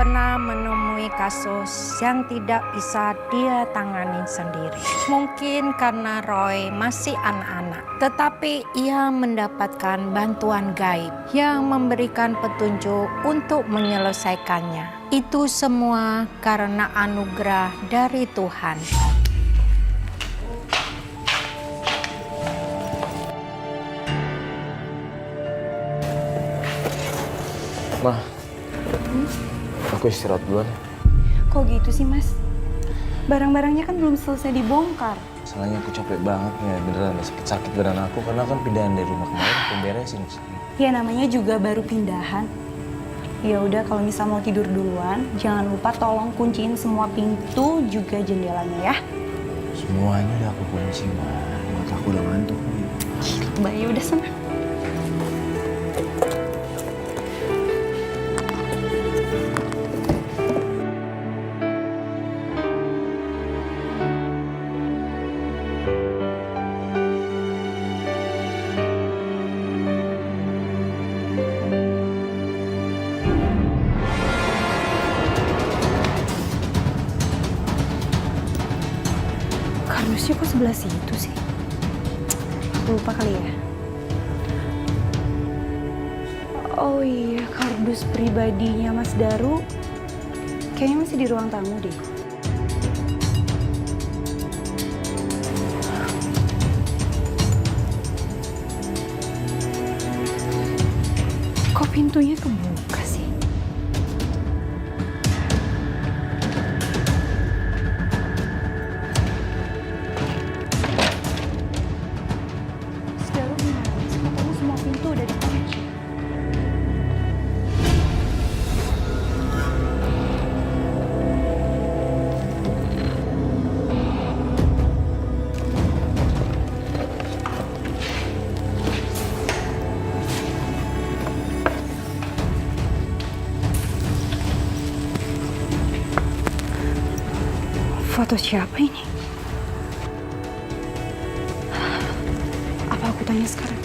pernah menemui kasus yang tidak bisa dia tangani sendiri. Mungkin karena Roy masih anak-anak, tetapi ia mendapatkan bantuan gaib yang memberikan petunjuk untuk menyelesaikannya. Itu semua karena anugerah dari Tuhan. Ma, aku istirahat duluan. Kok gitu sih, Mas? Barang-barangnya kan belum selesai dibongkar. Soalnya aku capek banget nih, beneran sakit badan aku karena kan pindahan dari rumah kemarin aku beresin. Ya namanya juga baru pindahan. Ya udah kalau misal mau tidur duluan, jangan lupa tolong kunciin semua pintu juga jendelanya ya. Semuanya udah aku kunci, Ma. Mata aku udah ngantuk nih. Mbak, ya udah sana. Kardusnya kok sebelah situ sih? Lupa kali ya? Oh iya, kardus pribadinya Mas Daru kayaknya masih di ruang tamu deh. Kok pintunya kebuka sih? Semua pintu udah dikunci. Foto siapa ini? Apa aku tanya sekarang?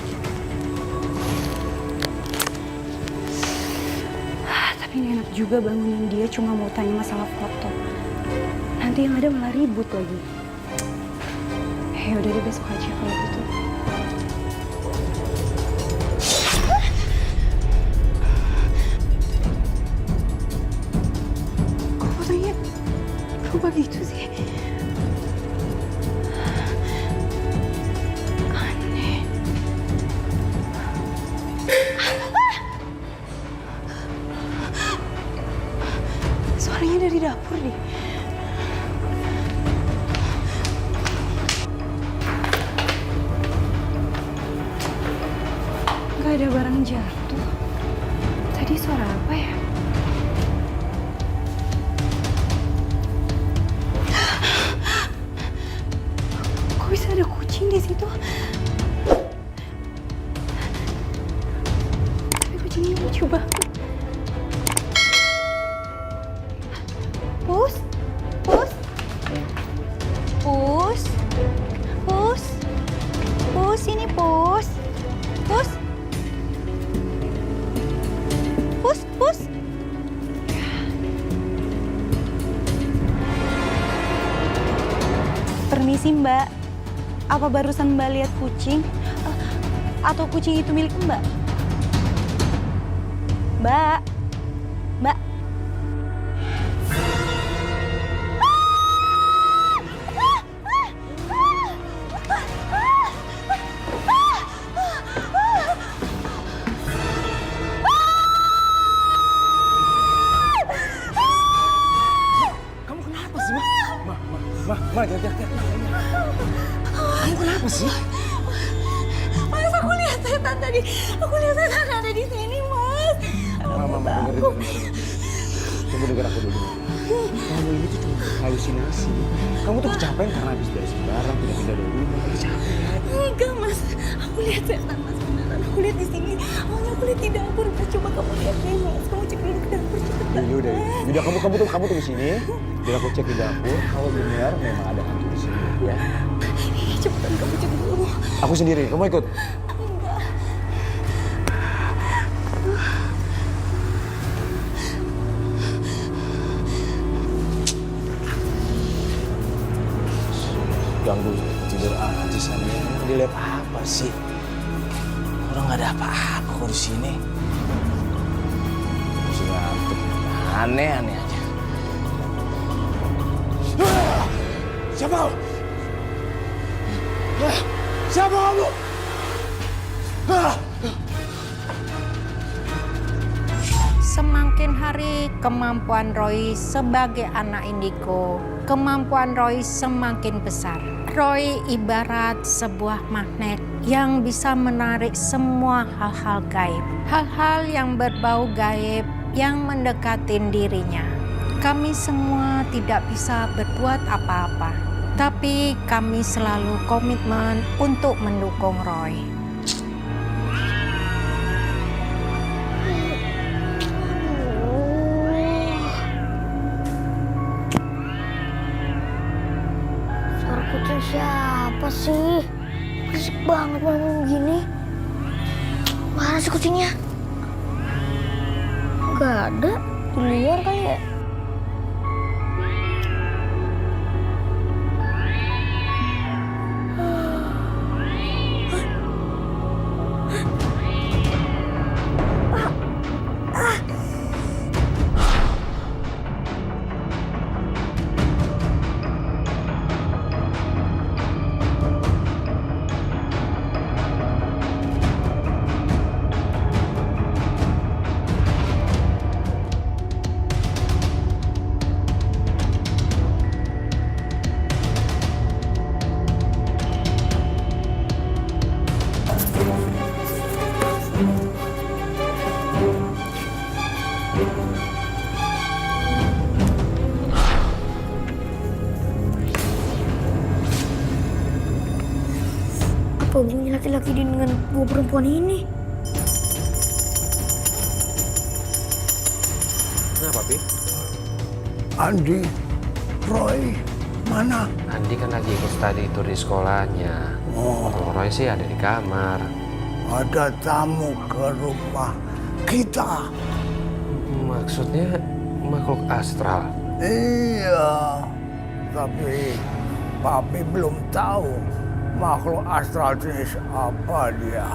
Tapi ini enak juga bangunin dia cuma mau tanya masalah foto. Nanti yang ada malah ribut lagi. Ya udah deh, besok aja kalau gitu. Kok fotonya berubah gitu sih? Aneh. Suaranya dari dapur deh. Gak ada barang jatuh. Tadi suara apa ya? Kok bisa ada kucing di situ? Tapi kucingnya lucu banget. Pus, pus, pus, pus, pus, ini pus, pus, pus, pus. Permisi Mbak, apa barusan Mbak lihat kucing? Atau kucing itu milik Mbak? Mbak, Mbak. Kamu kenapa sih, Ma, jangan. Kamu kenapa sih? Mas, aku lihat setan tadi. Aku lihat setan ada di sini, Mas. Ma, dengerin. Kamu denger aku dulu. Kamu ini tuh cuma halusinasi. Kamu tuh kecapean karena habis dari sembarang, pindah dari rumah, capek. Enggak, Mas. Aku lihat setan, Mas. Beneran. Aku lihat di sini. Awalnya aku lihat di dapur. Mas, coba kamu lihat deh, Mas. Kamu cek dulu ke dapur, cepetan. Yaudah, kamu tunggu sini. Biar aku cek di dapur. Kalau benar memang ada hantu di sini, ya. Cepetan kamu cek dulu. Aku sendiri. Kamu ikut. Enggak. ganggu tidur aja sana. Dilihat apa sih? Orang nggak ada apa-apa kok di sini. Masih ngantuk. Aneh-aneh aja. Siapa? Siapa kamu? Semakin hari kemampuan Roy sebagai anak indigo, kemampuan Roy semakin besar. Roy ibarat sebuah magnet yang bisa menarik semua hal-hal gaib. Hal-hal yang berbau gaib yang mendekatin dirinya. Kami semua tidak bisa berbuat apa-apa, tapi kami selalu komitmen untuk mendukung Roy. Suara kucing siapa sih? Berisik banget malam gini. Mana sih kucingnya? Gak ada. Di luar kali ya? Apa hubungannya laki-laki dengan dua perempuan ini? Kenapa, Pi? Andi, Roy, mana? Andi kan lagi ikut study tour di sekolahnya. Oh, Kalau Roy sih ada di kamar. ada tamu ke rumah kita. Maksudnya makhluk astral. Iya, tapi Papi belum tahu makhluk astral jenis apa dia.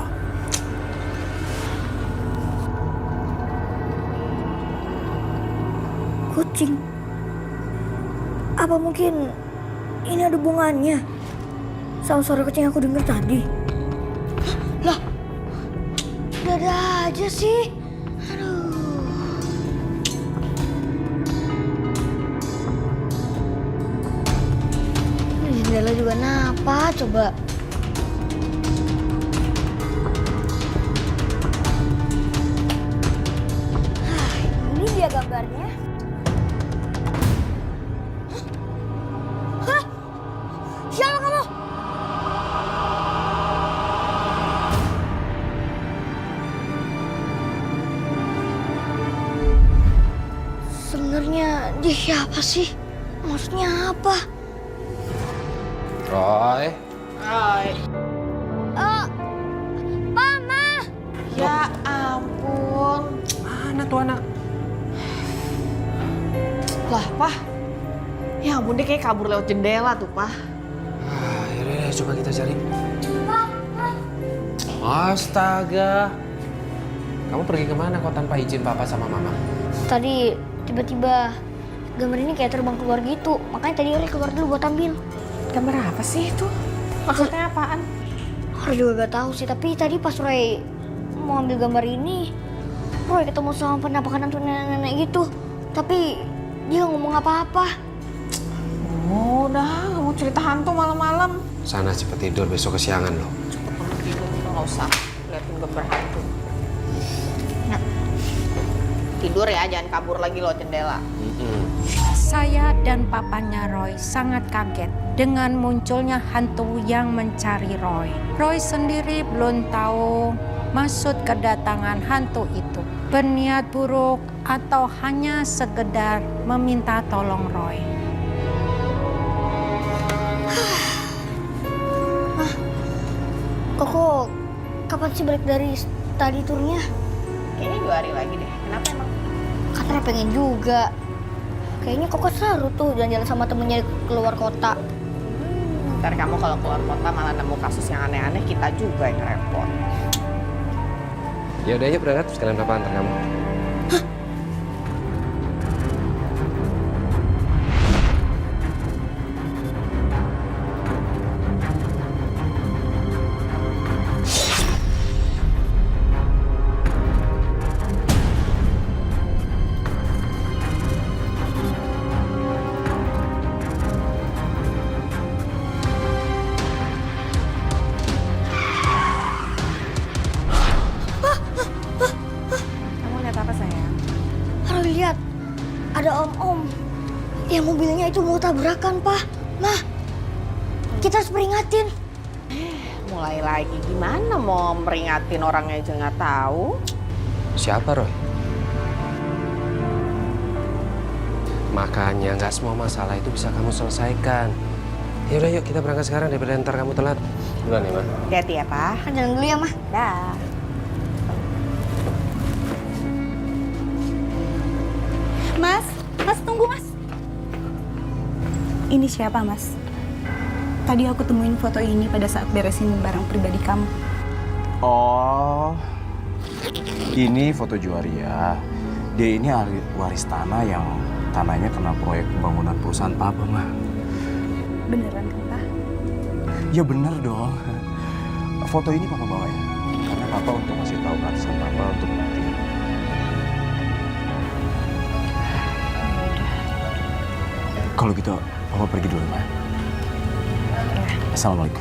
Kucing? Apa mungkin ini ada hubungannya sama suara kucing yang aku dengar tadi? Lah, ada aja sih. Aduh. Ini jendela juga kenapa coba? Ini dia gambarnya. Hah? Siapa kamu? Sebenarnya dia siapa sih? Maksudnya apa? Roy? Mama! Ya ampun. Mana tuh anak? Lah, Pah. Ya ampun, dia kayak kabur lewat jendela tuh, Pah. Yaudah, coba kita cari. Astaga. Kamu pergi kemana kok tanpa izin papa sama mama? Tadi tiba-tiba gambar ini kayak terbang keluar gitu. Makanya tadi Roy keluar dulu buat ambil. Gambar apa sih itu? Maksudnya apaan? Roy juga gak tahu sih, tapi tadi pas Roy mau ambil gambar ini, Roy ketemu sama penampakan hantu nenek-nenek gitu. Tapi dia gak ngomong apa-apa. Oh, udah, gak mau cerita hantu malam-malam. Sana cepet tidur, besok kesiangan loh. Cepet banget tidur, udah gak usah liatin gambar hantu. Nah, tidur ya, jangan kabur lagi lewat jendela. Saya dan papanya Roy sangat kaget dengan munculnya hantu yang mencari Roy. Roy sendiri belum tahu maksud kedatangan hantu itu. Berniat buruk atau hanya sekedar meminta tolong Roy. Koko, kapan sih balik dari tadi turnya? Kayaknya 2 hari lagi deh. Kenapa emang? Katanya pengen juga. Kayaknya Koko seru tuh jalan-jalan sama temennya keluar kota. Ntar kamu kalau keluar kota malah nemu kasus yang aneh-aneh, kita juga yang repot. Ya udah yuk berangkat, sekalian papa antar kamu. Kamu lihat apa sayang? Harus lihat, ada om-om yang mobilnya itu mau tabrakan, Pak. Mah, kita harus peringatin. Mulai lagi, gimana mau meringatin orangnya aja nggak tahu? Siapa Roy? Makanya nggak semua masalah itu bisa kamu selesaikan. Ya udah yuk kita berangkat sekarang daripada ntar kamu telat. Duluan ya, Ma. Hati-hati ya, Pak. Jalan dulu ya, Mah. Dah. Mas tunggu mas. Ini siapa mas? Tadi aku temuin foto ini pada saat beresin barang pribadi kamu. Oh, ini foto Juwaria. Dia ini ahli waris tanah yang tanahnya kena proyek pembangunan perusahaan Papa, mah. Beneran kan Pak? Ya bener dong. Foto ini Papa bawa ya. Karena Papa untuk ngasih tahu ke atasan Papa untuk bukti. Kalau gitu, Papa pergi dulu, Ma. Assalamualaikum.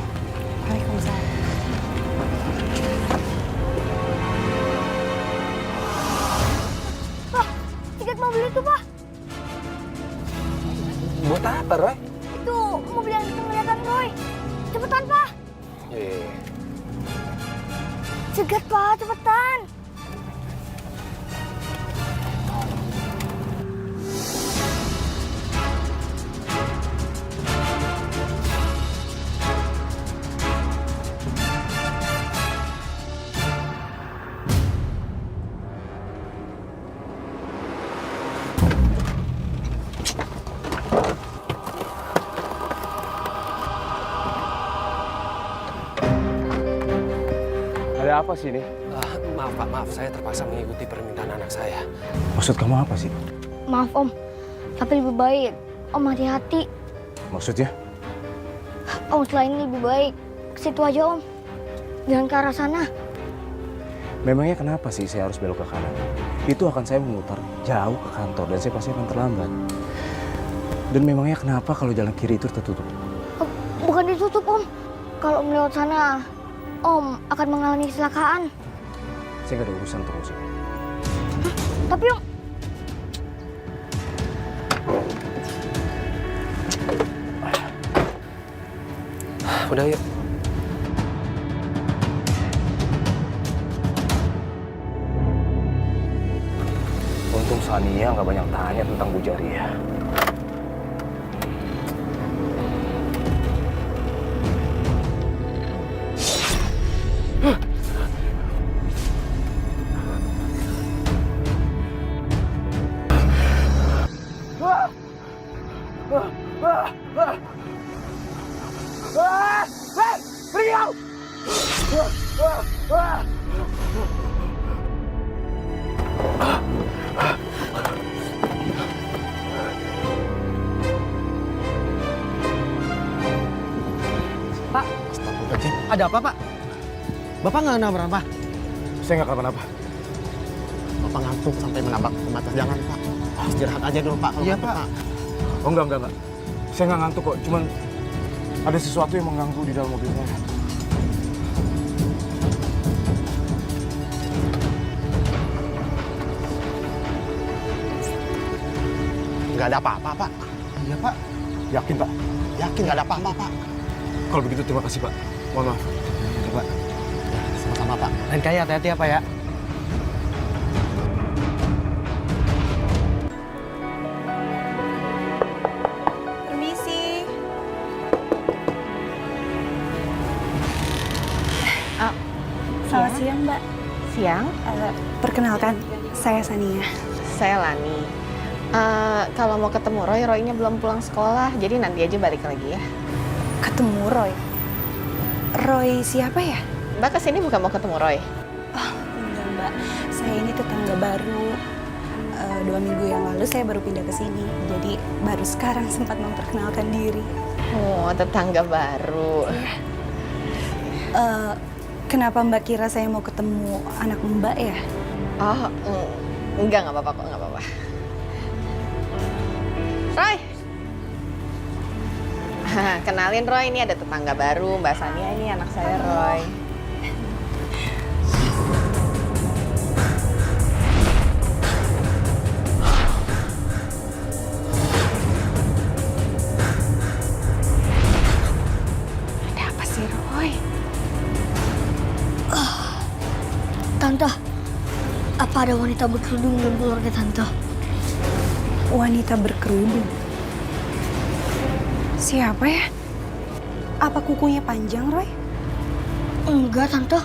Waalaikumsalam. Pak, tiket mobil itu, Pak. Buat apa Roy? Itu mobil yang kita kelihatan, Roy. Cepetan, Pak. Cegat, Pak. Cepetan. Ada apa sih ini? Maaf Pak, maaf. Saya terpaksa mengikuti permintaan anak saya. Maksud kamu apa sih? Maaf, Om. Tapi lebih baik Om hati-hati. Maksudnya? Om selain ini lebih baik ke situ aja, Om. Jangan ke arah sana. Memangnya kenapa sih saya harus belok ke kanan? Itu akan saya memutar jauh ke kantor dan saya pasti akan terlambat. Dan memangnya kenapa kalau jalan kiri itu tertutup? Bukan ditutup, Om. Kalau Om lewat sana, Om akan mengalami kecelakaan. Saya nggak ada urusan terus. Tapi Om, Udah yuk. Untung Sania nggak banyak tanya tentang Bu Jaria. Ada apa, Pak? Bapak nggak kenapa-napa? Saya nggak kenapa-napa. Bapak ngantuk sampai menabrak pembatas jalan, Pak. Istirahat aja dulu, Pak. Kalau ngantuk, Pak. Oh enggak. Saya nggak ngantuk kok. Cuman ada sesuatu yang mengganggu di dalam mobil saya. Nggak ada apa-apa, Pak. Iya Pak. Yakin Pak? Yakin nggak ada apa-apa, Pak. Kalau begitu terima kasih Pak. Mohon maaf. Coba. Ya, sama-sama, Pak. Lain kali hati-hati ya, Pak ya. Permisi. Selamat siang Mbak. Siang, Perkenalkan, saya Sania. saya Lani. Kalau mau ketemu Roy, Roynya belum pulang sekolah, jadi nanti aja balik lagi ya. Ketemu Roy. Roy siapa ya? Mbak kesini bukan mau ketemu Roy? Oh, enggak Mbak. Saya ini tetangga baru. 2 minggu yang lalu saya baru pindah ke sini. Jadi baru sekarang sempat memperkenalkan diri. Oh, tetangga baru. Kenapa Mbak kira saya mau ketemu anak Mbak ya? Oh, enggak apa-apa kok, nggak apa-apa. Roy! Kenalin Roy, ini ada tetangga baru, Mbak Sania, ini anak saya Roy. Ada apa sih Roy? Tante, apa ada wanita berkerudung dalam keluarga Tante? Wanita berkerudung. Siapa ya? Apa kukunya panjang, Roy? Enggak, Tante.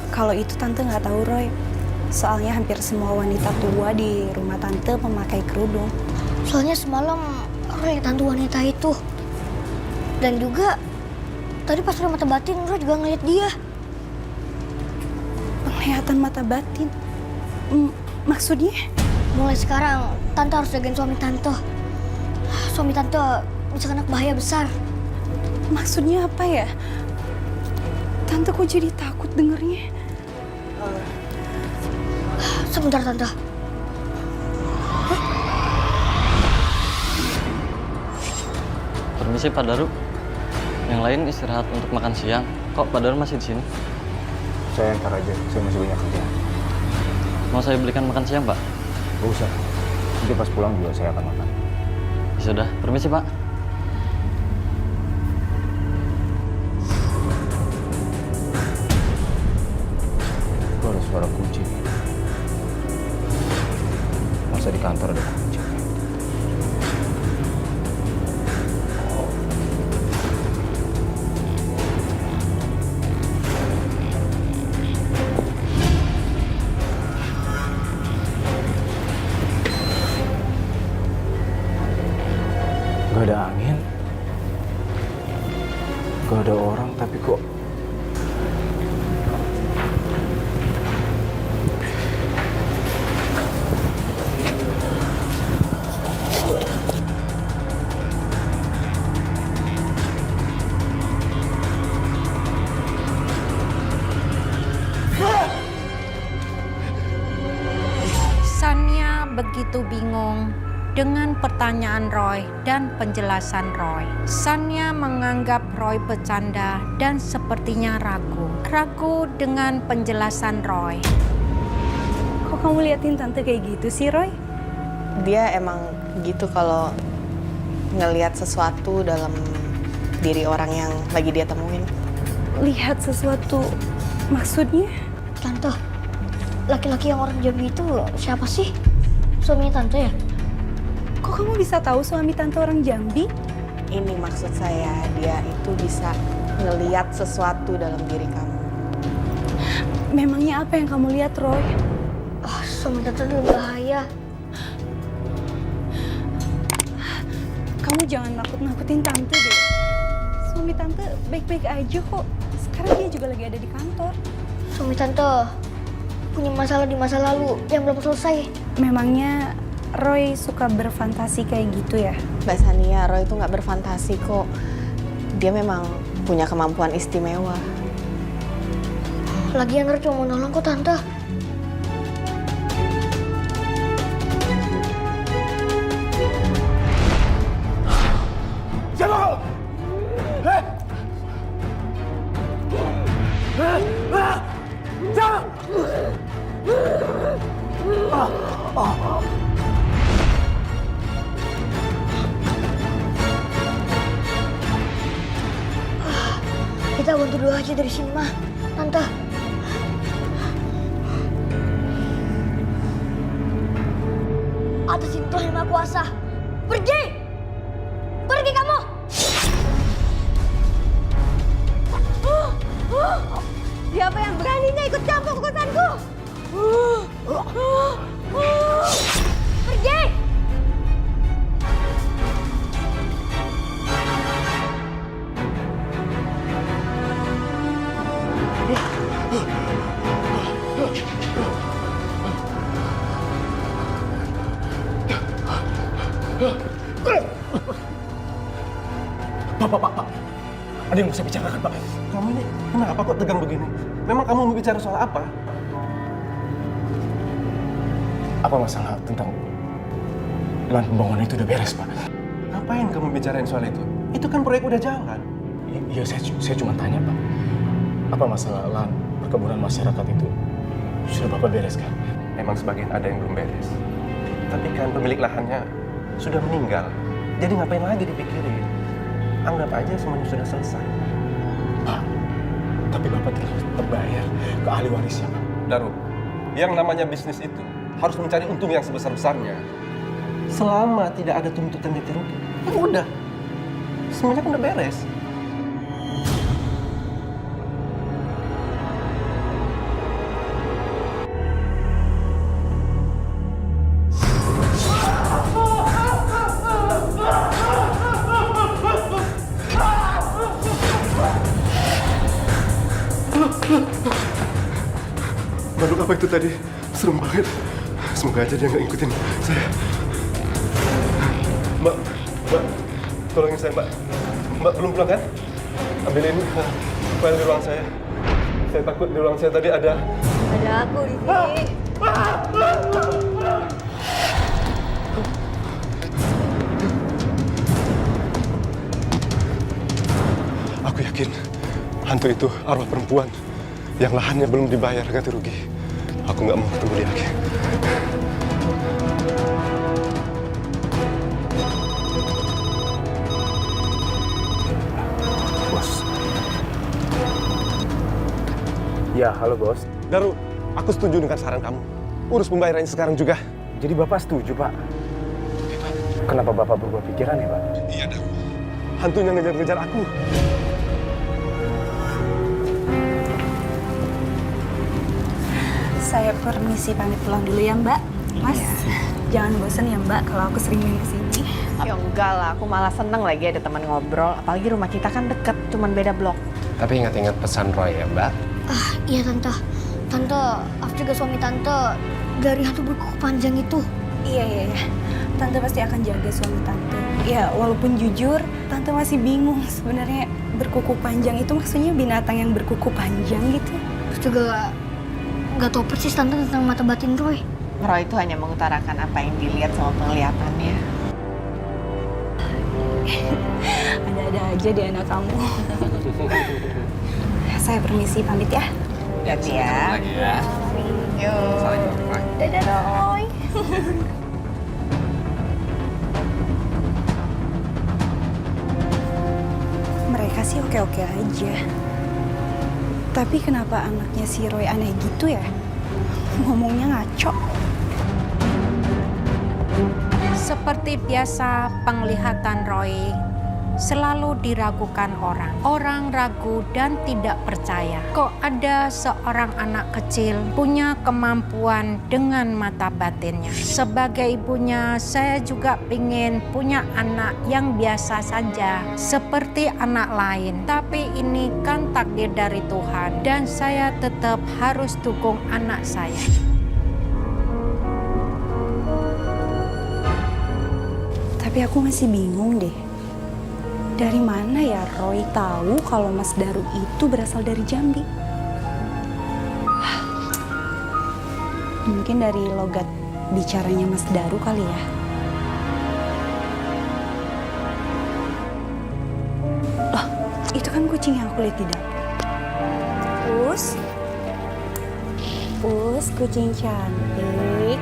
Kalau itu Tante nggak tahu, Roy. Soalnya hampir semua wanita tua di rumah Tante memakai kerudung. Soalnya semalam Roy lihat hantu wanita itu. Dan juga tadi pas Roy mata batin, Roy juga ngeliat dia. Penglihatan mata batin. Maksudnya? Mulai sekarang, Tante harus jagain suami Tante. Suami Tante bisa kena bahaya besar. Maksudnya apa ya? Tante kok jadi takut dengernya? Sebentar, Tante. Permisi Pak Daru. Yang lain istirahat untuk makan siang. Kok Pak Daru masih di sini? Saya ntar aja, saya masih banyak kerjaan. Mau saya belikan makan siang, Pak? Gak usah, nanti pas pulang juga saya akan makan. Sudah, permisi Pak. Itu ada suara kucing. Masa di kantor ada kucing? Gak ada angin, gak ada orang, tapi kok Sania begitu bingung dengan pertanyaan Roy dan penjelasan Roy. Sania menganggap Roy bercanda dan sepertinya ragu. Ragu dengan penjelasan Roy. Kok kamu liatin Tante kayak gitu sih, Roy? Dia emang gitu kalau ngelihat sesuatu dalam diri orang yang lagi dia temuin. Lihat sesuatu maksudnya? Tante, laki-laki yang orang Jambi itu siapa sih? Suaminya Tante ya? Kok kamu bisa tahu suami Tante orang Jambi? Ini maksud saya, dia itu bisa ngelihat sesuatu dalam diri kamu. Memangnya apa yang kamu lihat, Roy? Suami Tante dalam bahaya. Kamu jangan nakut-nakutin Tante deh. Suami Tante baik-baik aja kok. Sekarang dia juga lagi ada di kantor. Suami Tante punya masalah di masa lalu yang belum selesai. Memangnya Roy suka berfantasi kayak gitu ya? Mbak Sania, Roy itu nggak berfantasi kok. Dia memang punya kemampuan istimewa. Lagian Roy cuma mau nolong kok, Tante. Siapa kau? Siapa? Kita bantu dulu aja dari sini, mah, Tante. Atas Tuhan yang Maha Kuasa, pergi! Pergi kamu! Siapa yang beraninya ikut campur urusanku? Pergi! Pak. Ada yang mau saya bicarakan, Pak. Kamu ini kenapa kok tegang begini? Memang kamu mau bicara soal apa? Apa masalah tentang lahan pembangunan itu udah beres, Pak? Ngapain kamu bicarain soal itu? Itu kan proyek udah jalan. Iya, saya cuma tanya, Pak. Apa masalah lahan perkebunan masyarakat itu sudah Bapak bereskan? Emang sebagian ada yang belum beres. Tapi kan pemilik lahannya sudah meninggal. Jadi ngapain lagi dipikirin? Anggap aja semuanya sudah selesai. Pak, tapi Bapak tetap bayar ke ahli warisnya, Pak. Daru, yang namanya bisnis itu harus mencari untung yang sebesar-besarnya. Selama tidak ada tuntutan ganti rugi, ya udah. Semuanya kan udah beres. Makhluk apa itu tadi? Serem banget. Semoga aja dia nggak ngikutin saya. Mbak, tolongin saya, Mbak. Mbak belum pulang kan? Ambilin file di ruang saya. Saya takut di ruang saya tadi ada. Ada aku di sini. Aku yakin hantu itu arwah perempuan yang lahannya belum dibayar ganti rugi. Aku nggak mau ketemu dia lagi. Bos. Ya, halo bos. Daru, aku setuju dengan saran kamu. Urus pembayarannya sekarang juga. Jadi Bapak setuju, Pak? Kenapa Bapak berubah pikiran ya, Pak? Iya, Daru. Hantunya ngejar-ngejar aku. Saya permisi pamit pulang dulu ya Mbak. Mas, jangan bosen ya Mbak kalau aku sering main kesini. Ya enggak lah, aku malah seneng lagi ada teman ngobrol. Apalagi rumah kita kan deket, cuman beda blok. Tapi ingat-ingat pesan Roy ya, Mbak. Iya Tante. Tante, aku juga suami Tante dari hantu berkuku panjang itu. Iya. Tante pasti akan jaga suami Tante. Ya, walaupun jujur, Tante masih bingung sebenarnya berkuku panjang itu maksudnya binatang yang berkuku panjang gitu. Terus juga nggak tahu persis Tante tentang mata batin Roy. Roy itu hanya mengutarakan apa yang dilihat sama penglihatannya. Ada-ada aja deh anak kamu. Saya permisi pamit ya. Hati ya. Lagi ya. Yuk. Dadah Roy. Mereka sih oke-oke aja. Tapi kenapa anaknya si Roy aneh gitu ya? Ngomongnya ngaco. Seperti biasa, penglihatan Roy selalu diragukan orang. Orang ragu dan tidak percaya. Kok ada seorang anak kecil punya kemampuan dengan mata batinnya. Sebagai ibunya, saya juga ingin punya anak yang biasa saja, seperti anak lain. Tapi ini kan takdir dari Tuhan, dan saya tetap harus dukung anak saya. Tapi aku masih bingung deh. Dari mana ya Roy tahu kalau Mas Daru itu berasal dari Jambi? Mungkin dari logat bicaranya Mas Daru kali ya. Loh, itu kan kucing yang aku lihat di dapur. Us, kucing cantik.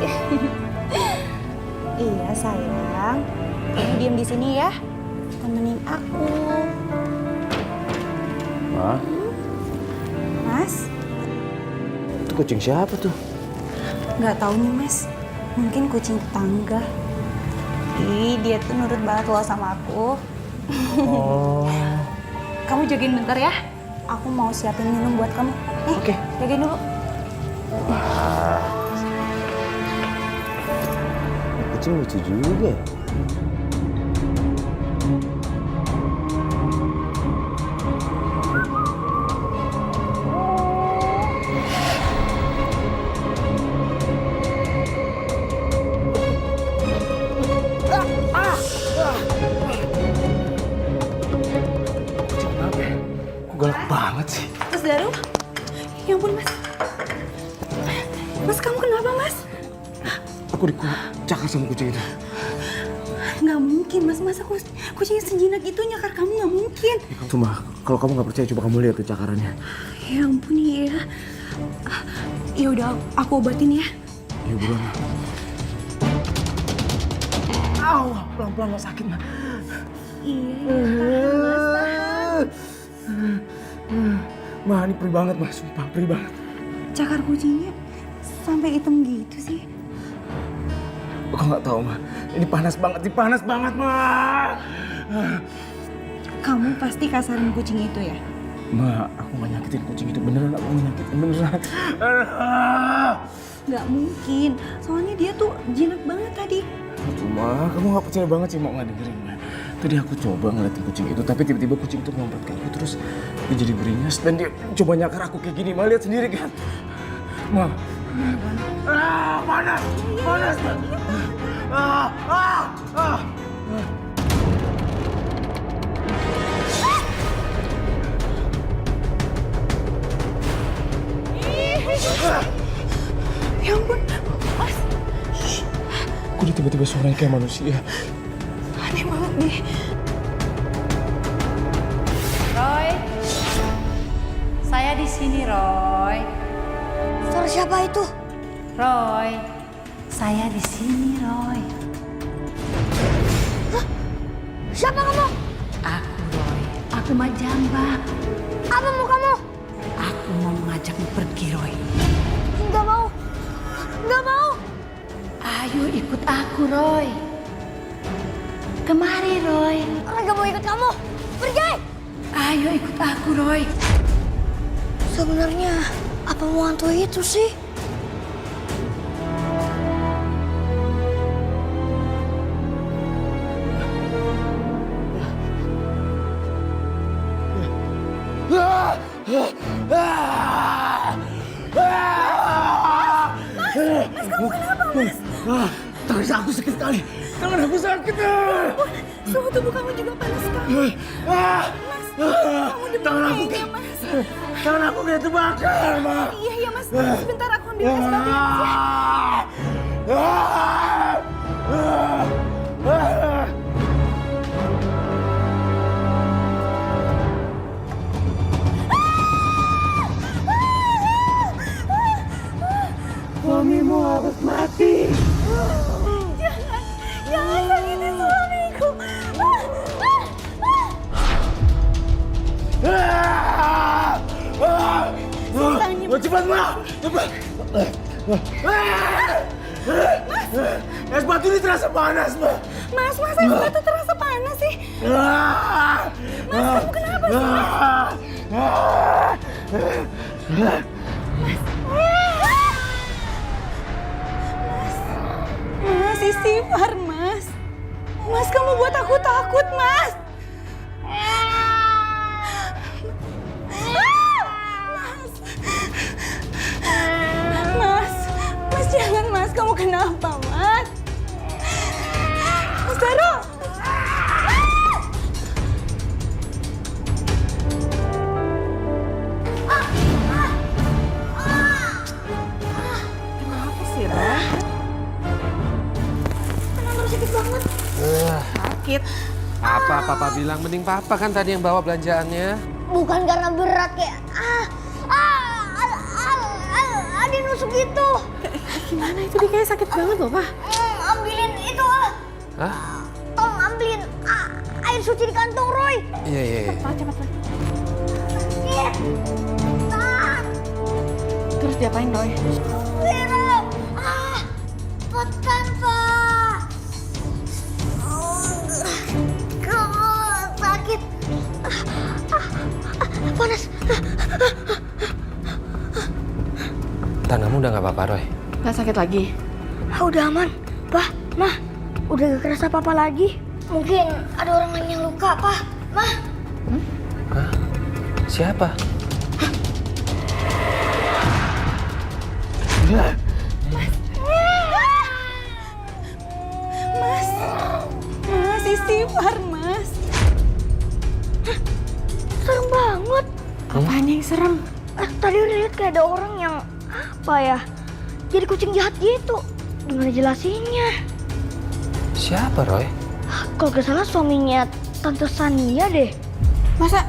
Iya sayang, kamu diam di sini ya. Temenin aku. Ma? Mas? Itu kucing siapa tuh? Nggak tahu nih mas. Mungkin kucing tetangga. Ih, dia tuh nurut banget loh sama aku. Oh. Kamu jagain bentar ya. Aku mau siapin minum buat kamu. Oke. Jagain dulu. Wah. Kucing lucu juga ya. Zaru? Ya ampun, Mas. Mas, kamu kenapa, Mas? Aku dicakar sama kucing itu. Nggak mungkin, Mas. Masa kucingnya sejinak itu nyakar kamu? Nggak mungkin. Cuma, kalau kamu nggak percaya, coba kamu lihat tuh cakarannya. Ya ampun, ya. Ya udah, aku obatin ya. Ya buruan. Aw, pelan-pelan nggak sakit, Ma. Iya, tahan, Mas. Ma, ini perih banget, Ma. Sumpah, perih banget. Cakar kucingnya sampai hitam gitu sih. Aku nggak tahu, Ma. Ini panas banget, Ma. Kamu pasti kasarin kucing itu ya? Ma, aku nggak nyakitin kucing itu. Beneran aku nggak nyakitin, beneran. Nggak mungkin, soalnya dia tuh jinak banget tadi. Ma, kamu nggak percaya banget sih, mau nggak dengerin, Ma. Tadi aku coba ngeliatin kucing itu, tapi tiba-tiba kucing itu ngompet ke aku, terus dia jadi beringas, dan dia coba nyakar aku kayak gini. Ma, lihat sendiri kan? Ma. Panas, Ma. Ya ampun, Mas. Kok dia tiba-tiba suaranya kayak manusia? Aneh banget deh. Roy, saya di sini, Roy. Suara siapa itu? Roy, saya di sini, Roy. Hah? Siapa kamu? Aku, Roy. Aku Majamba. Apa mau kamu? Aku mau mengajakmu pergi, Roy. Nggak mau. Nggak mau. Ayo ikut aku, Roy. Kemari, Roy. Orang nggak mau ikut kamu. Pergi. Ayo ikut aku, Roy. Sebenarnya apa mau hantu itu sih? Mas, kamu kenapa, Mas? Tangan aku sakit sekali. Tangan aku sakit. Suhu tubuh kamu juga panas sekali. Mas, kamu Tangan aku kayaknya, Mas. Tangan aku kayak terbakar, Ma. Iya, Mas. Sebentar aku ambil es batu ya, Mas. Suamimu harus mati. Jangan sakitin suamiku. Cepat, Ma. Cepat. Es batu ini terasa panas, Ma. Mas, es batu terasa panas sih. Mas, kamu kenapa sih, Mas? Mas, istighfar, Mas. Mas, kamu buat aku takut, Mas. Mas, jangan, Mas. Kamu kenapa, Mas? Mas Daru. Kenapa sih, Ron? Kenapa sakit banget? Sakit. Apa Papa bilang? Mending Papa kan tadi yang bawa belanjaannya. Bukan karena berat kayak ada nusuk gitu. Gimana itu? Dia kayak sakit banget loh, Pak. Ambilin itu. Hah? Tolong ambilin air suci di kantong Roy. Iya. Cepat. Iya. Terus diapain, Roy? Vero. Cepetan, Pak. Sakit. Panas. Tanganmu udah nggak apa-apa, Roy? Nggak sakit lagi? Udah aman. Pak, Mah, udah gak kerasa apa-apa lagi. Mungkin ada orang lain yang luka, Pak. Mah. Hah? Siapa? Mas, istighfar, Mas. Serem banget. Apaan yang serem? Tadi udah lihat kayak ada orang yang apa ya? Jadi kucing jahat gitu. Gimana jelasinnya? Siapa, Roy? Kalau gak salah suaminya Tante Sania deh. Masa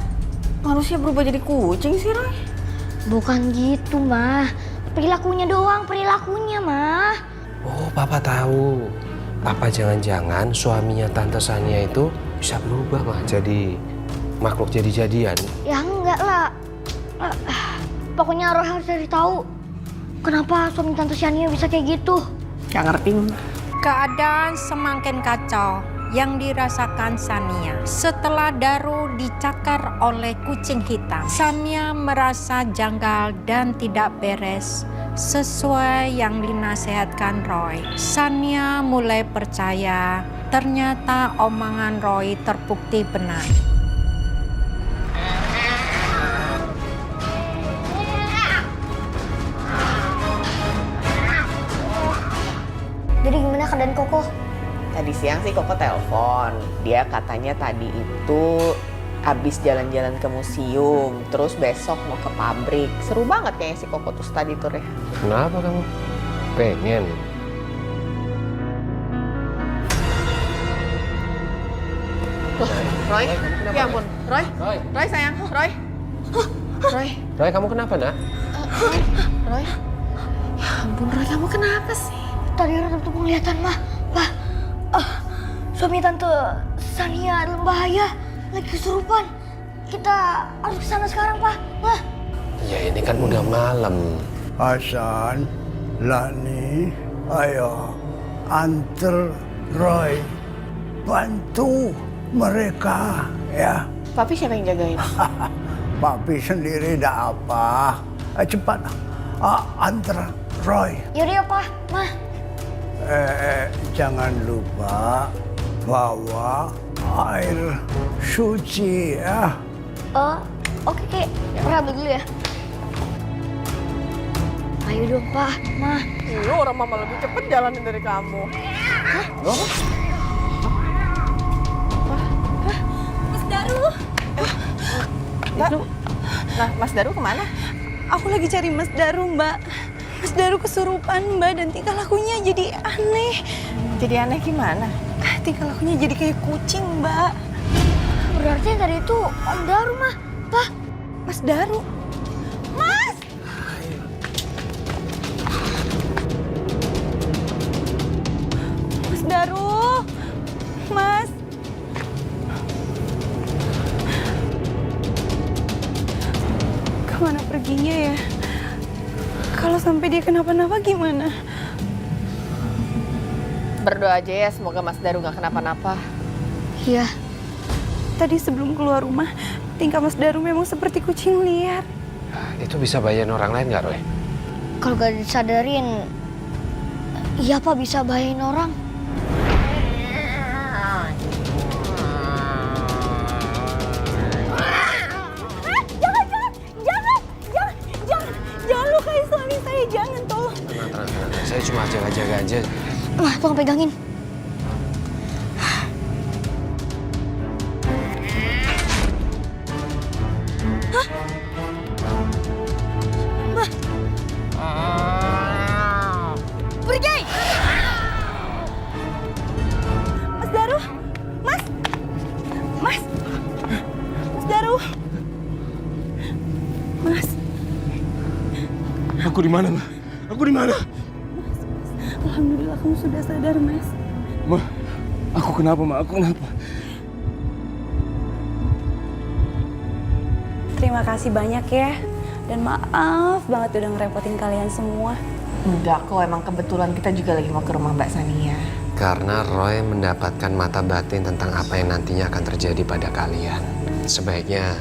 manusia berubah jadi kucing sih, Roy? Bukan gitu, Mah. Perilakunya doang, perilakunya, Mah. Oh, Papa tahu. Papa jangan-jangan suaminya Tante Sania itu bisa berubah mah jadi makhluk jadi-jadian. Ya enggak lah. Pokoknya Roy harus cari tahu kenapa suami Tante Sania bisa kayak gitu. Gak ngerti. Keadaan semakin kacau yang dirasakan Sania setelah Daru dicakar oleh kucing hitam. Sania merasa janggal dan tidak beres sesuai yang dinasehatkan Roy. Sania mulai percaya ternyata omongan Roy terbukti benar. Jadi gimana keadaan Koko? Tadi siang sih Koko telepon. Dia katanya tadi itu habis jalan-jalan ke museum, terus besok mau ke pabrik. Seru banget kayaknya si Koko tuh tadi tour ya. Kenapa kamu? Pengen? Roy, ya ampun. Roy, Roy sayang, Roy. Roy, Roy, kamu kenapa, nak? Roy. Ya ampun, Roy, kamu kenapa sih? Tadi Ratu tuh penglihatan, Mah. Pak, suami Tante Sania dalam bahaya. Lagi kesurupan. Kita harus ke sana sekarang, Pak. Mah. Ya ini kan udah malam. Hasan, Lani, ayo antar Roy. Bantu mereka ya. Papi siapa yang jagain? Papi sendiri dah apa. Cepat antar Roy. Yaudah ya, Pak. Mah. Jangan lupa bawa air suci ya. Oke, Kek. Perhabil dulu ya. Ayo dong, Pak. Mah. Lu orang mama lebih cepet jalanin dari kamu. Mas Daru. Mbak, nah Mas Daru kemana? Aku lagi cari Mas Daru, Mbak. Mas Daru kesurupan, Mbak, dan tingkah lakunya jadi aneh. Jadi aneh gimana? Tingkah lakunya jadi kayak kucing, Mbak. Berarti yang tadi itu Om Daru, Mah. Pak. Mas Daru. Mas! Mas Daru. Mas. Kemana perginya ya? Kalau sampai dia kenapa-napa gimana? Berdoa aja ya, semoga Mas Daru gak kenapa-napa. Iya. Tadi sebelum keluar rumah, tingkah Mas Daru memang seperti kucing liar. Itu bisa bayarin orang lain nggak, Roy? Kalau gak disadarin, iya Pak, bisa bahayain orang. Jangan lukai suami saya, jangan, tolong. Tenang. Saya cuma jaga-jaga aja. Mah, tolong pegangin. Pergi! Mas Daru! Mas! Mas! Mas Daru! Mas! Aku di mana, Ma? Aku di mana? Alhamdulillah kamu sudah sadar, Mas. Ma, aku kenapa, Ma? Aku kenapa? Terima kasih banyak ya. Dan maaf banget udah ngerepotin kalian semua. Enggak kok, emang kebetulan kita juga lagi mau ke rumah Mbak Sania. Karena Roy mendapatkan mata batin tentang apa yang nantinya akan terjadi pada kalian. Sebaiknya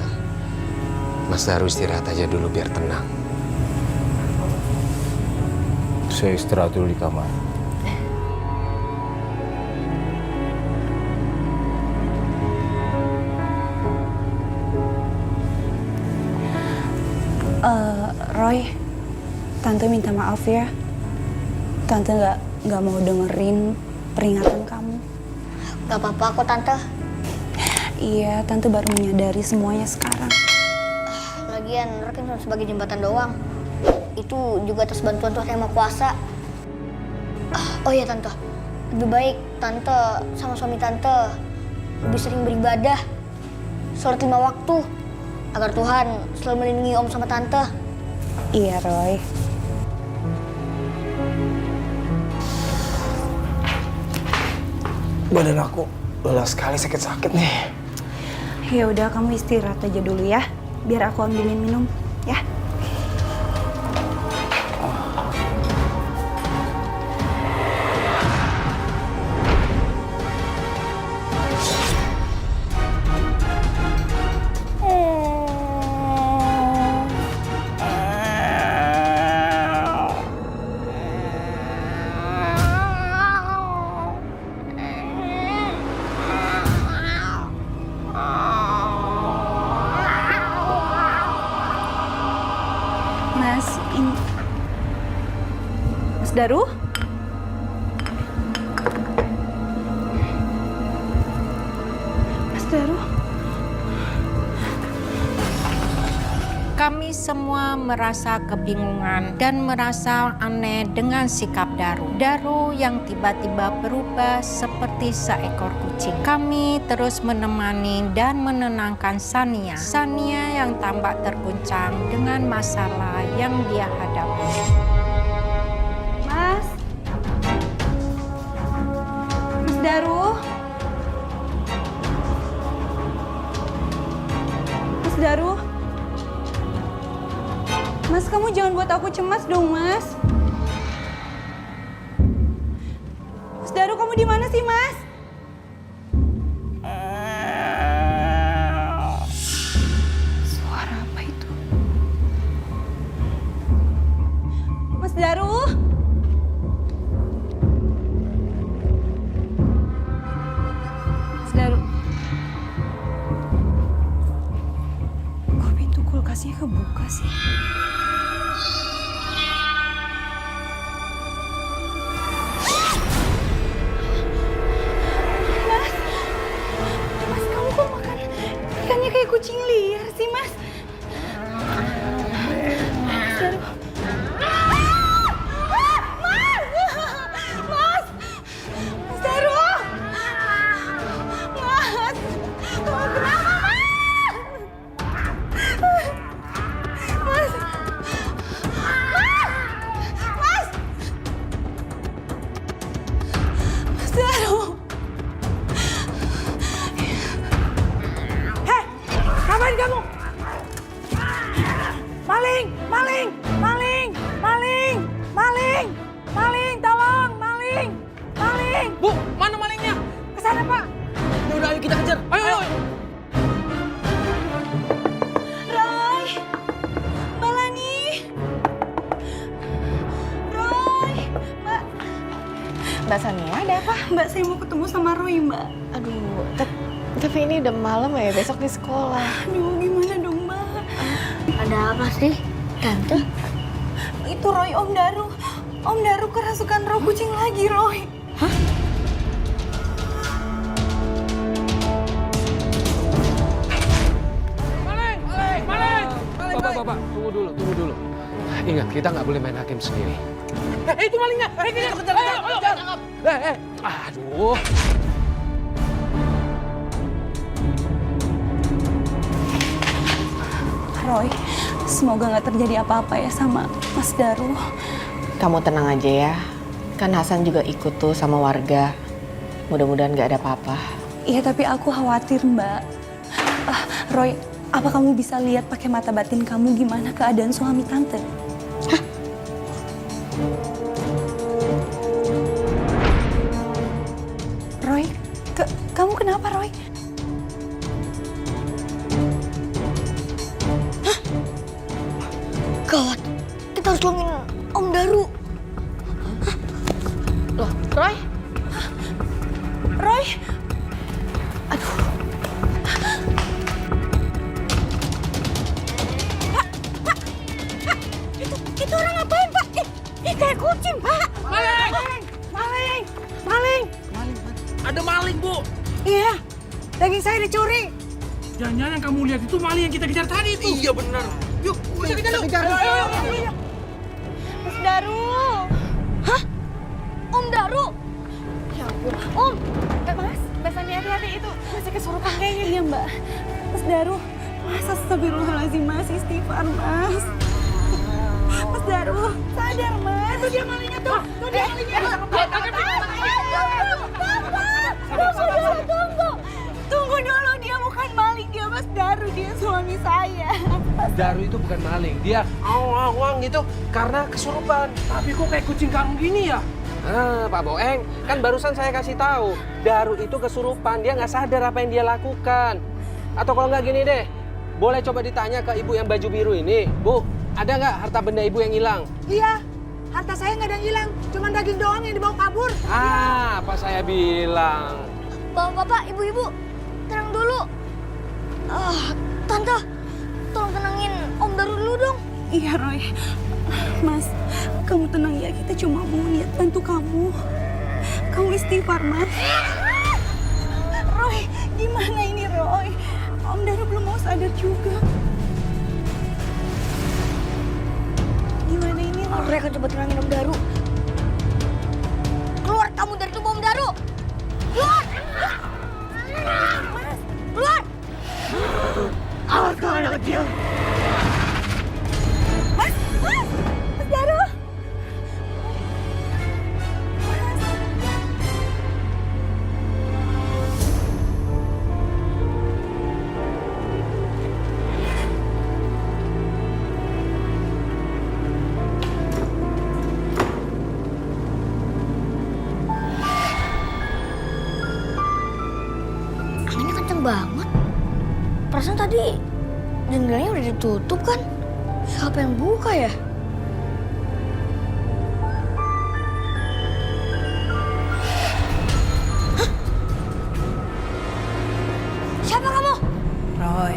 Mas Daru istirahat aja dulu biar tenang. Saya istirahat dulu di kamar. Roy, Tante minta maaf ya. Tante nggak mau dengerin peringatan kamu. Gak apa-apa kok, Tante. Iya, Tante baru menyadari semuanya sekarang. Lagian Roy kan cuma sebagai jembatan doang. Itu juga atas bantuan Tuhan Yang Maha Kuasa. Oh iya Tante, lebih baik Tante sama suami Tante lebih sering beribadah, sholat 5 waktu, agar Tuhan selalu melindungi Om sama Tante. Iya, Roy. Badan aku lelah sekali, sakit-sakit nih. Ya udah, kamu istirahat aja dulu ya. Biar aku ambilin minum, ya. Mas Daru? Mas Daru? Kami semua merasa kebingungan dan merasa aneh dengan sikap Daru. Daru yang tiba-tiba berubah seperti seekor kucing. Kami terus menemani dan menenangkan Sania. Sania yang tampak terguncang dengan masalah yang dia hadapi. Mas? Mas Daru? Mas Daru? Mas, kamu jangan buat aku cemas dong, Mas. Mas Daru, kamu di mana sih, Mas? Suara apa itu? Mas Daru? Mas Daru? Kok pintu kulkasnya kebuka sih? Ikannya kayak kucing liar sih, Mas. Mas Daru. Mas! Mas Daru! Mas! Kamu kenapa, Mas? Mas! Mas Daru! Ngapain kamu? Maling! Maling! Maling! Maling! Maling! Maling! Tolong! Maling! Maling! Bu, mana malingnya? Kesana, Pak! Ya udah, ayo kita kejar. Ayo, ayo. Roy! Mbak Lani! Roy! Mbak Sania, ada apa? Mbak, saya mau ketemu sama Roy, Mbak. Aduh, tapi ini udah malam ya, besok di sekolah. Aduh, gimana dong, Mbak? Ada apa sih, Tante? Itu Roy, Om Daru. Om Daru kerasukan roh kucing lagi, Roy. Hah? Maling! Maling! Maling! Bapak, tunggu dulu. Ingat, kita nggak boleh main hakim sendiri. Itu malingnya! Kejar! Ayo! Aduh. Roy, semoga nggak terjadi apa-apa ya sama Mas Daru. Kamu tenang aja ya. Kan Hasan juga ikut tuh sama warga. Mudah-mudahan nggak ada apa-apa. Iya, tapi aku khawatir, Mbak. Roy, apa kamu bisa lihat pakai mata batin kamu gimana keadaan suami Tante? Hah? Roy, kamu kenapa, Roy? Gawat, kita harus tolongin Om Daru. Loh, Roy? Roy? Aduh. Pak! Itu orang ngapain, Pak? Kayak kucing, Pak! Maling! Maling! Ada maling, Bu! Iya, daging saya dicuri. Jangan-jangan yang kamu lihat itu maling yang kita kejar tadi itu. Iya benar. Yuk. kejar. Mas Daru. Hah? Om Daru? Ya ampun. Om! Mas Ani hati-hati itu masih kesurupan kayaknya. Iya Mbak. Mas Daru. Mas astagfirullahaladzim Mas, istighfar Mas. Mas Daru, sadar Mas. Itu dia malingnya tuh. Tuh dia malingnya. Tunggu dulu, dia bukan maling, dia Mas Daru, dia suami saya. Daru itu bukan maling, dia awang gitu karena kesurupan. Tapi kok kayak kucing kamu gini ya? Pak Boeng, kan barusan saya kasih tahu, Daru itu kesurupan, dia nggak sadar apa yang dia lakukan. Atau kalau nggak gini deh, boleh coba ditanya ke ibu yang baju biru ini. Bu, ada nggak harta benda ibu yang hilang? Iya, harta saya nggak ada yang hilang, cuma daging doang yang dibawa kabur. Apa saya bilang? Bapak-bapak, ibu-ibu, tenang dulu. Tante, tolong tenangin Om Daru dulu dong. Iya Roy. Mas, kamu tenang ya, kita cuma mau lihat bantu kamu. Kamu istighfar, Mas. Roy, gimana ini Roy? Om Daru belum mau sadar juga. Gimana ini Roy? Mereka coba tenangin Om Daru. Keluar kamu dari tubuh Om Daru. Keluar! Mas, Keluar! Awas kau anak kecil. Mas Daru. Anginnya kenceng banget. Perasaan tadi jendelanya udah ditutup kan? Siapa yang buka ya? Hah? Siapa kamu? Roy,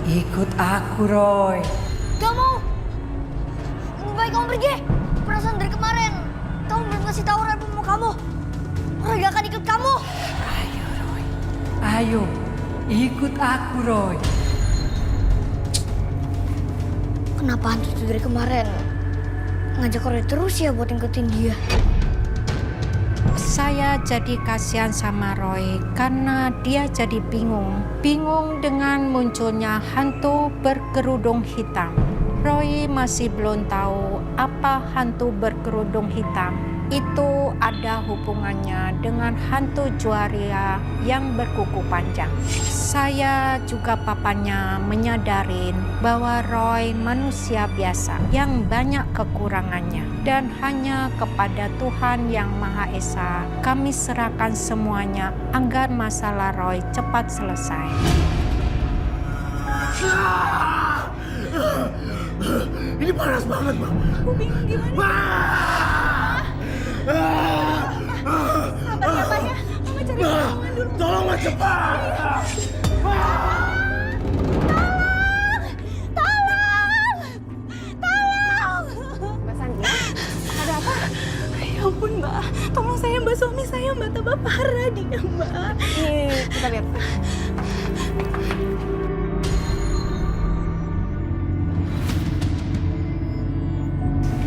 ikut aku Roy. Gak mau. Lebih baik kamu pergi. Perasaan dari kemarin kamu belum ngasih tahu Roy mau kamu. Roy gak akan ikut kamu. Ayo Roy, ayo ikut aku Roy. Kenapa hantu itu dari kemarin ngajak Roy terus ya buat ngikutin dia? Saya jadi kasihan sama Roy karena dia jadi bingung. Bingung dengan munculnya hantu berkerudung hitam. Roy masih belum tahu apa hantu berkerudung hitam. Itu ada hubungannya dengan hantu juaria yang berkuku panjang. Saya juga papanya menyadarin bahwa Roy manusia biasa yang banyak kekurangannya. Dan hanya kepada Tuhan Yang Maha Esa kami serahkan semuanya agar masalah Roy cepat selesai. Ini panas banget, Bang. Aku bingung gimana. Sabar ya Pak ya, Mama cari pertolongan dulu. Tolong Mas, cepat. Mbak Santi, ada apa? Ya ampun Mbak, tolong saya Mbak, suami saya Mbak tambah parah dia Mbak. Kita lihat.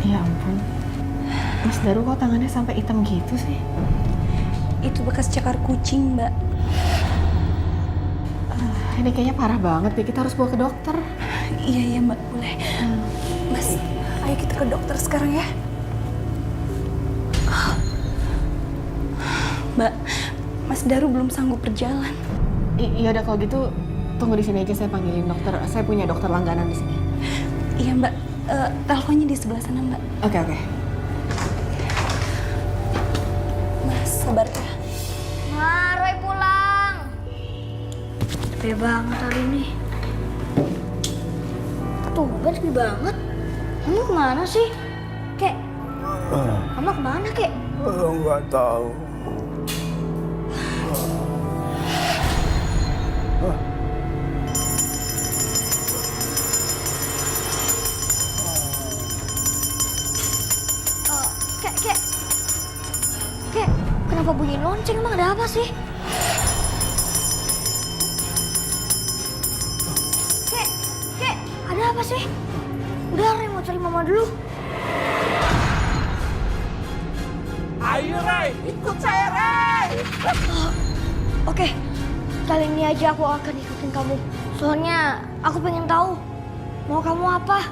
Ya ampun, Mas Daru kok tangannya sampai hitam gitu sih? Itu bekas cakar kucing Mbak. Ini kayaknya parah banget deh, kita harus bawa ke dokter. Iya Mbak, boleh. Mas, ayo kita ke dokter sekarang ya. Mbak, Mas Daru belum sanggup berjalan. Iya udah kalau gitu tunggu di sini aja, saya panggilin dokter. Saya punya dokter langganan di sini. Iya Mbak, teleponnya di sebelah sana Mbak. Oke. Mas, sabar ya. Ma, Roy pulang. Capek banget hari ini. Tumben sepi banget. Kamu kemana sih? Kek, kamu kemana Kek? Enggak tahu. Kek, kenapa bunyi lonceng? Emang ada apa sih? Kek, ada apa Kenapa sih? Udah, Roy mau cari mama dulu. Ayo, Ray, ikut saya, Ray. Oke, kali ini aja aku akan ikutin kamu. Soalnya aku pengen tahu mau kamu apa.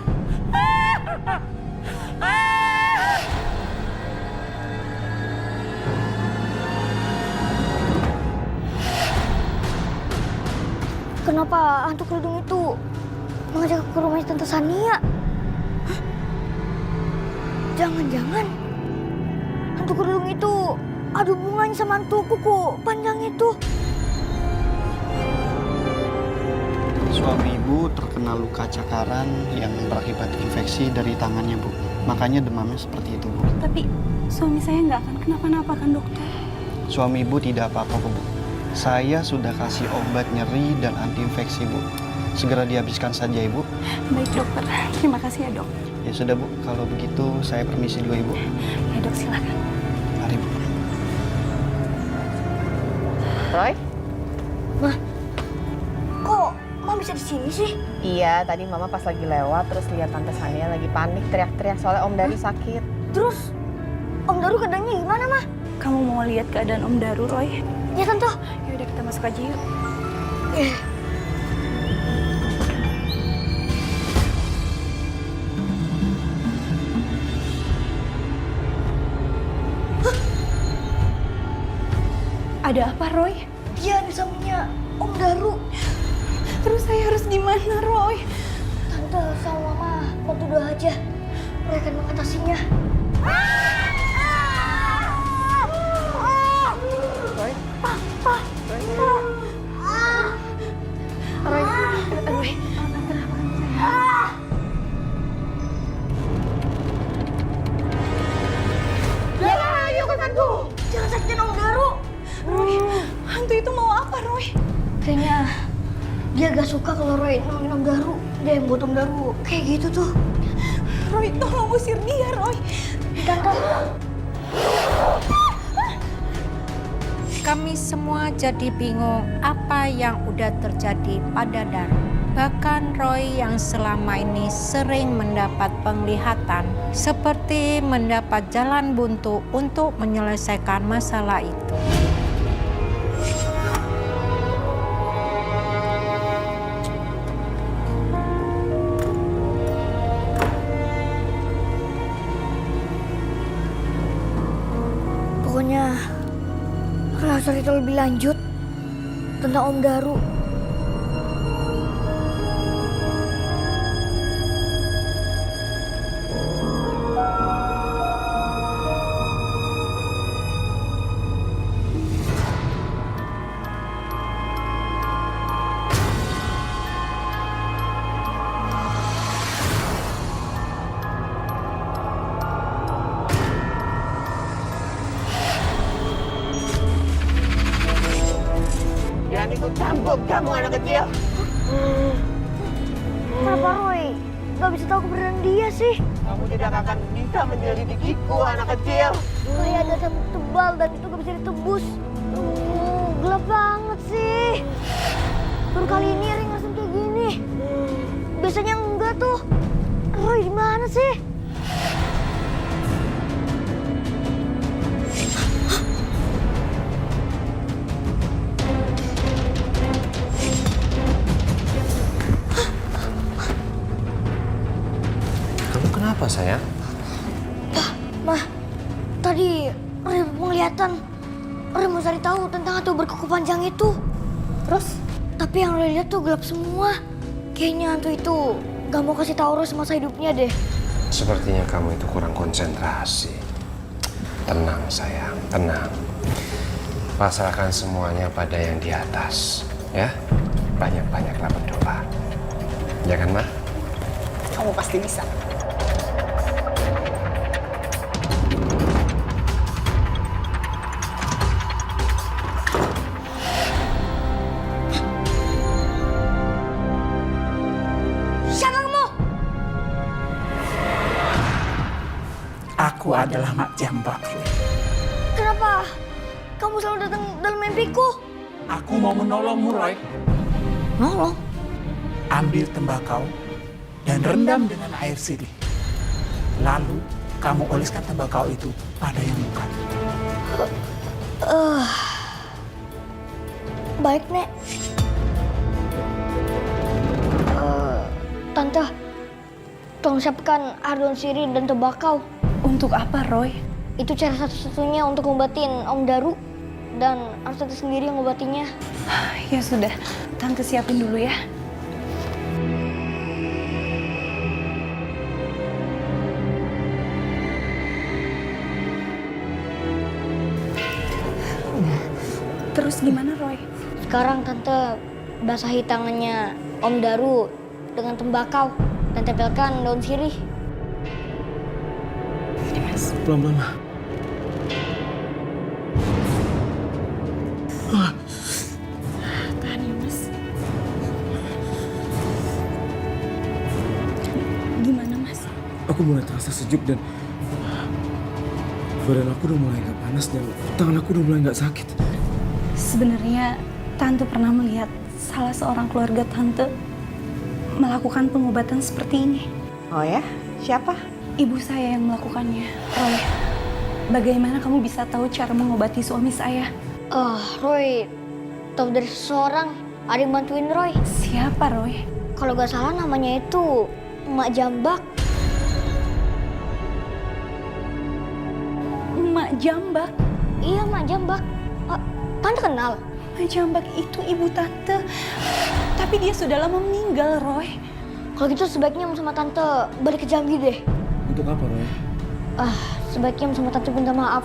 Kenapa hantu kerudung itu mengajak aku ke rumahnya Tante Sania? Hah? Jangan-jangan hantu kerudung itu ada hubungannya sama hantu kuku panjang itu. Suami ibu terkena luka cakaran yang berakibat infeksi dari tangannya, Bu. Makanya demamnya seperti itu, Bu. Tapi suami saya nggak akan kenapa-napa kan, dokter? Suami ibu tidak apa-apa, Bu. Saya sudah kasih obat nyeri dan anti infeksi, Bu. Segera dihabiskan saja, Ibu. Baik, dokter. Terima kasih ya, dok. Ya sudah, Bu. Kalau begitu saya permisi dulu, Ibu. Ya, dok, silakan. Mari, Bu. Roy? Mah, kok Mama bisa di sini sih? Iya, tadi Mama pas lagi lewat terus lihat Tante Sania lagi panik teriak-teriak soalnya Om Daru sakit. Terus Om Daru keadaannya gimana, Mah? Kamu mau lihat keadaan Om Daru, Roy? Ya, Tante. Ya udah, kita masuk aja yuk. Ada apa, Roy? Dia ada sampingnya Om Daru. Terus saya harus gimana, Roy? Tante sama Mama bantu doa aja. Roy akan mengatasinya. Roy? Roy. Jangan sakitin Om Daru. Roy, hantu itu mau apa, Roy? Kayaknya dia gak suka kalau Roy nolongin Om Daru. Dia yang buat Om Daru kayak gitu tuh. Roy, tolong usir dia, Roy. Tante. Kami semua jadi bingung apa yang udah terjadi pada Daru. Bahkan Roy yang selama ini sering mendapat penglihatan seperti mendapat jalan buntu untuk menyelesaikan masalah itu. Pokoknya Roy harus cerita lebih lanjut tentang Om Daru. Jangan ikut campur kamu anak kecil. Kenapa Roy gak bisa tahu keberadaan dia sih? Kamu tidak akan bisa menyelidikiku anak kecil. Roy ada tembok tebal dan itu gak bisa ditebus. Gelap banget sih. Baru kali ini Ring langsung kayak gini. Biasanya enggak tuh. Roy di mana sih? Kamu kenapa, sayang? Mah, tadi Roy penglihatan. Roy mau cari tahu tentang hantu berkuku panjang itu. Terus? Tapi yang Roy lihat tuh gelap semua. Kayaknya hantu itu gak mau kasih tahu Roy semasa hidupnya deh. Sepertinya kamu itu kurang konsentrasi. Tenang, sayang, tenang. Pasrahkan semuanya pada yang di atas, ya. Banyak-banyaklah berdoa. Ya kan, Ma? Kamu pasti bisa. Siapa kamu? Aku adalah Mak Jambak. Kenapa kamu selalu datang dalam mimpiku? Aku mau menolongmu, Roy. Nolong? Ambil tembakau, dan rendam dengan air sirih. Lalu kamu oleskan tembakau itu pada yang luka. Baik, Nek. Tante, tolong siapkan air daun sirih dan tembakau. Untuk apa, Roy? Itu cara satu-satunya untuk ngobatin Om Daru. Dan harus Tante sendiri yang ngobatinya. Ya sudah, Tante siapin dulu ya. Terus gimana, Roy? Sekarang Tante basahi tangannya Om Daru dengan tembakau dan tempelkan daun sirih. Pelan-pelan. Tahan ya, Mas. Gimana, Mas? Aku mulai terasa sejuk dan badan aku udah mulai gak panas dan tangan aku udah mulai gak sakit. Sebenarnya Tante pernah melihat salah seorang keluarga Tante melakukan pengobatan seperti ini. Oh ya? Siapa? Ibu saya yang melakukannya. Roy, bagaimana kamu bisa tahu cara mengobati suami saya? Roy, tahu dari seseorang, ada yang bantuin Roy. Siapa, Roy? Kalau gak salah namanya itu Emak Jambak. Emak Jambak? Iya, Emak Jambak. Tante kenal? Emak Jambak itu ibu Tante. Tapi dia sudah lama meninggal, Roy. Kalau gitu sebaiknya Om sama Tante balik ke Jambi deh. Untuk apa, Roy? Sebaiknya Om sama Tante minta maaf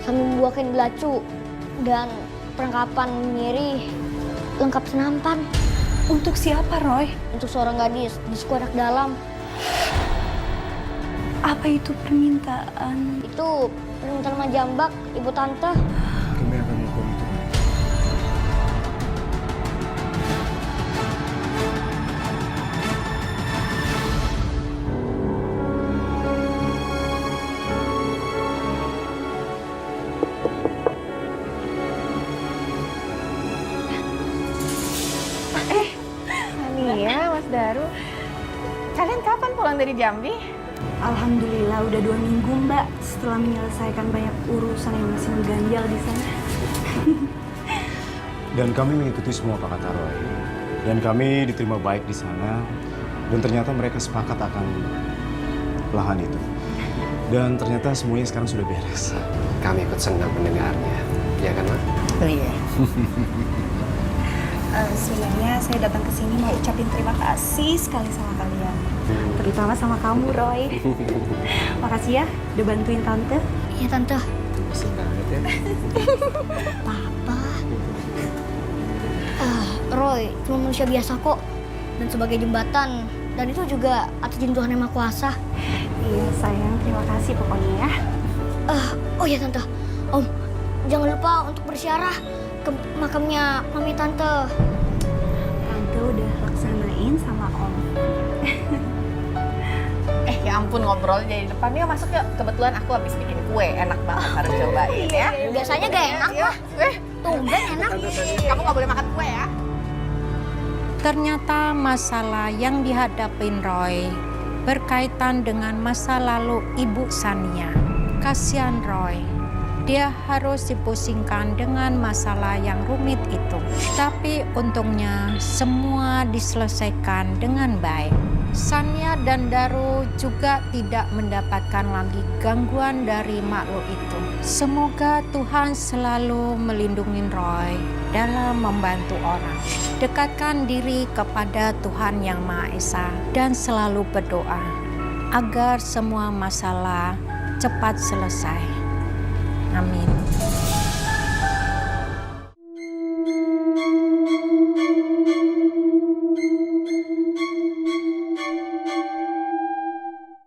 sambil membuahkan belacu dan perlengkapan nyeri lengkap senampan. Untuk siapa, Roy? Untuk seorang gadis di suku anak dalam. Apa itu permintaan? Itu permintaan Emak Jambak, ibu Tante. Kami akan melakukan itu. Iya, Mas Daru. Kalian kapan pulang dari Jambi? Alhamdulillah udah 2 minggu, Mbak. Setelah menyelesaikan banyak urusan yang masih mengganjal di sana. Dan kami mengikuti semua apa kata Roy. Dan kami diterima baik di sana. Dan ternyata mereka sepakat akan lahan itu. Dan ternyata semuanya sekarang sudah beres. Kami ikut senang mendengarnya. Ya kan, Ma? Iya. Sebenarnya saya datang ke sini mau ucapin terima kasih sekali sama kalian. Terutama sama kamu, Roy. Makasih ya udah bantuin Tante. Iya, Tante. Makasih banget ya. Papa. Roy cuma manusia biasa kok. Dan sebagai jembatan. Dan itu juga atas izin Tuhan Yang Maha Kuasa. Iya, sayang. Terima kasih pokoknya ya. Oh iya, Tante. Om, jangan lupa untuk bersiarah ke makamnya Mami Tante. Tante udah laksanain sama Om. Ya ampun, ngobrol jadi depan. Yuk masuk yuk. Kebetulan aku habis bikin kue. Enak banget, harus cobain ya. Biasanya gak enak lah. Tumben enak. Kamu gak boleh makan kue ya. Ternyata masalah yang dihadapin Roy berkaitan dengan masa lalu Ibu Sania. Kasihan Roy, dia harus dipusingkan dengan masalah yang rumit itu. Tapi untungnya semua diselesaikan dengan baik. Sania dan Daru juga tidak mendapatkan lagi gangguan dari makhluk itu. Semoga Tuhan selalu melindungi Roy dalam membantu orang. Dekatkan diri kepada Tuhan Yang Maha Esa dan selalu berdoa agar semua masalah cepat selesai. Amin.